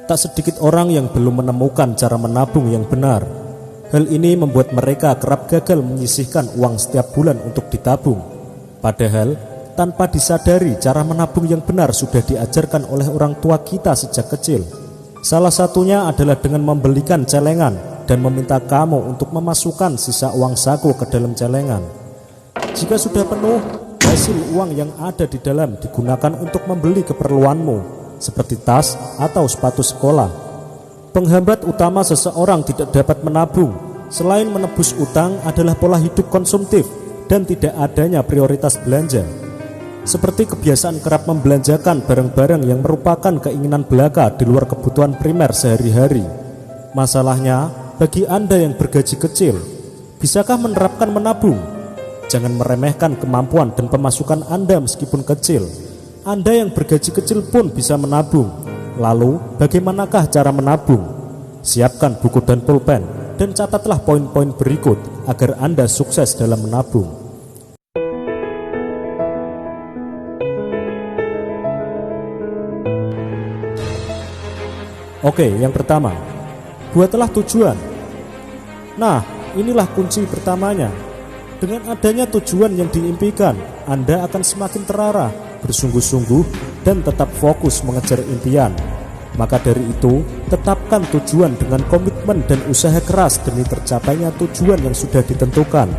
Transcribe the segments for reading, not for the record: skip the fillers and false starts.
Tak sedikit orang yang belum menemukan cara menabung yang benar. Hal ini membuat mereka kerap gagal menyisihkan uang setiap bulan untuk ditabung. Padahal, tanpa disadari cara menabung yang benar sudah diajarkan oleh orang tua kita sejak kecil. Salah satunya adalah dengan membelikan celengan dan meminta kamu untuk memasukkan sisa uang saku ke dalam celengan. Jika sudah penuh, hasil uang yang ada di dalam digunakan untuk membeli keperluanmu, seperti tas atau sepatu sekolah. Penghambat utama seseorang tidak dapat menabung selain menebus utang adalah pola hidup konsumtif dan tidak adanya prioritas belanja. Seperti kebiasaan kerap membelanjakan barang-barang yang merupakan keinginan belaka di luar kebutuhan primer sehari-hari. Masalahnya, bagi Anda yang bergaji kecil, bisakah menerapkan menabung? Jangan meremehkan kemampuan dan pemasukan Anda meskipun kecil. Anda yang bergaji kecil pun bisa menabung. Lalu, bagaimanakah cara menabung? Siapkan buku dan pulpen dan catatlah poin-poin berikut agar Anda sukses dalam menabung. Oke, yang pertama, buatlah tujuan. Nah, inilah kunci pertamanya. Dengan adanya tujuan yang diimpikan, Anda akan semakin terarah, bersungguh-sungguh, dan tetap fokus mengejar impian. Maka dari itu, tetapkan tujuan dengan komitmen dan usaha keras demi tercapainya tujuan yang sudah ditentukan.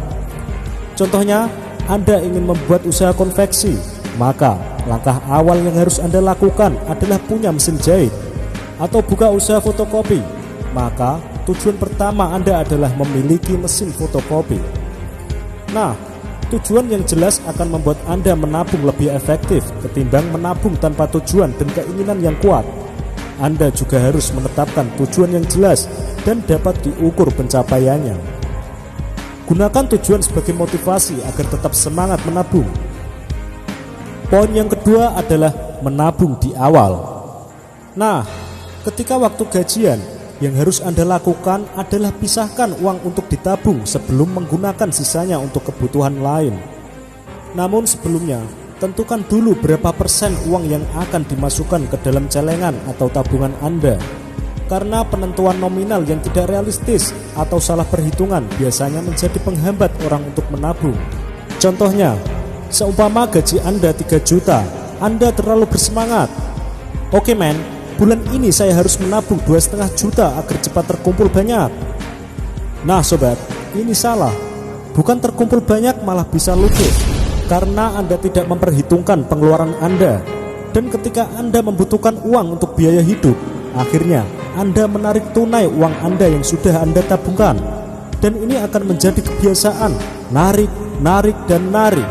Contohnya, Anda ingin membuat usaha konveksi, maka langkah awal yang harus Anda lakukan adalah punya mesin jahit. Atau buka usaha fotokopi, maka tujuan pertama Anda adalah memiliki mesin fotokopi. Nah, tujuan yang jelas akan membuat Anda menabung lebih efektif ketimbang menabung tanpa tujuan dan keinginan yang kuat. Anda juga harus menetapkan tujuan yang jelas dan dapat diukur pencapaiannya. Gunakan tujuan sebagai motivasi agar tetap semangat menabung. Poin yang kedua adalah menabung di awal. Nah, ketika waktu gajian, yang harus Anda lakukan adalah pisahkan uang untuk ditabung sebelum menggunakan sisanya untuk kebutuhan lain. Namun sebelumnya, tentukan dulu berapa persen uang yang akan dimasukkan ke dalam celengan atau tabungan Anda. Karena penentuan nominal yang tidak realistis atau salah perhitungan biasanya menjadi penghambat orang untuk menabung. Contohnya, seumpama gaji Anda 3 juta, Anda terlalu bersemangat. Oke men, bulan ini saya harus menabung 2,5 juta agar cepat terkumpul banyak. Nah sobat, ini salah. Bukan terkumpul banyak, malah bisa luput. Karena Anda tidak memperhitungkan pengeluaran Anda. Dan ketika Anda membutuhkan uang untuk biaya hidup, akhirnya Anda menarik tunai uang Anda yang sudah Anda tabungkan. Dan ini akan menjadi kebiasaan, narik, dan narik.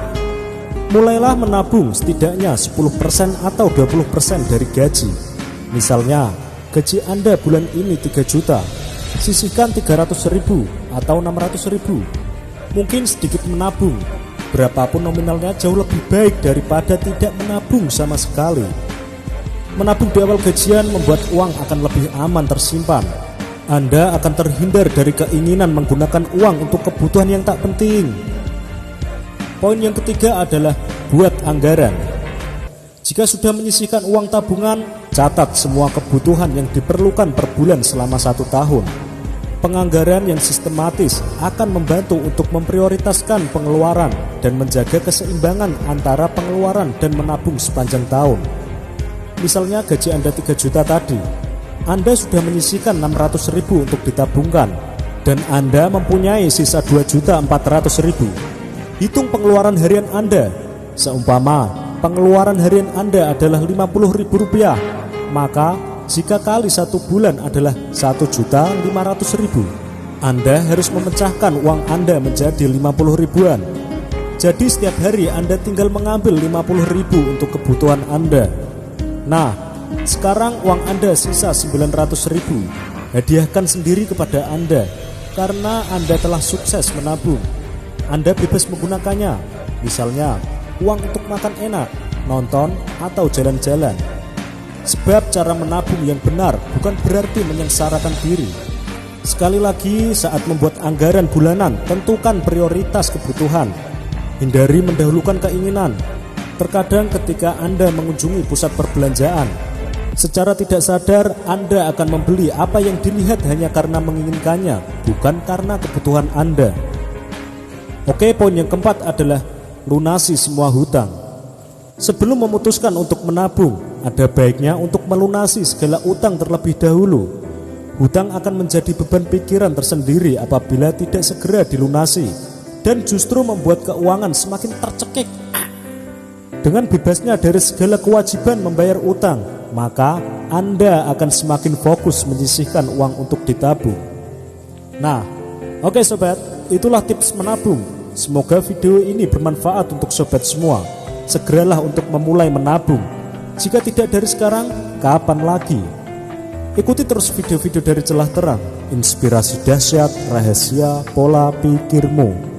Mulailah menabung setidaknya 10% atau 20% dari gaji. Misalnya, gaji Anda bulan ini 3 juta, sisihkan 300.000 atau 600.000. Mungkin sedikit menabung, berapapun nominalnya jauh lebih baik daripada tidak menabung sama sekali. Menabung di awal gajian membuat uang akan lebih aman tersimpan. Anda akan terhindar dari keinginan menggunakan uang untuk kebutuhan yang tak penting. Poin yang ketiga adalah buat anggaran. Jika sudah menyisihkan uang tabungan, catat semua kebutuhan yang diperlukan per bulan selama 1 tahun. Penganggaran yang sistematis akan membantu untuk memprioritaskan pengeluaran dan menjaga keseimbangan antara pengeluaran dan menabung sepanjang tahun. Misalnya gaji Anda 3 juta tadi, Anda sudah menyisihkan 600.000 untuk ditabungkan, dan Anda mempunyai sisa 2.400.000. Hitung pengeluaran harian Anda. Seumpama pengeluaran harian Anda adalah Rp50.000, maka jika kali 1 bulan adalah 1.500.000, Anda harus memecahkan uang Anda menjadi 50 ribuan. Jadi setiap hari Anda tinggal mengambil 50.000 untuk kebutuhan Anda. Nah, sekarang uang Anda sisa 900.000. Hadiahkan sendiri kepada Anda, karena Anda telah sukses menabung. Anda bebas menggunakannya, misalnya uang untuk makan enak, nonton, atau jalan-jalan. Sebab cara menabung yang benar bukan berarti menyengsarakan diri. Sekali lagi, saat membuat anggaran bulanan, tentukan prioritas kebutuhan. Hindari mendahulukan keinginan. Terkadang ketika Anda mengunjungi pusat perbelanjaan, Secara tidak sadar, Anda akan membeli apa yang dilihat hanya karena menginginkannya, bukan karena kebutuhan Anda. Oke, poin yang keempat adalah lunasi semua hutang. Sebelum memutuskan untuk menabung, ada baiknya untuk melunasi segala utang terlebih dahulu. Hutang akan menjadi beban pikiran tersendiri apabila tidak segera dilunasi, dan justru membuat keuangan semakin tercekik. Dengan bebasnya dari segala kewajiban membayar utang, maka Anda akan semakin fokus menyisihkan uang untuk ditabung. Nah, oke sobat, itulah tips menabung. Semoga video ini bermanfaat untuk sobat semua. Segeralah untuk memulai menabung. Jika tidak dari sekarang, kapan lagi? Ikuti terus video-video dari Celah Terang, inspirasi dahsyat, rahasia, pola pikirmu.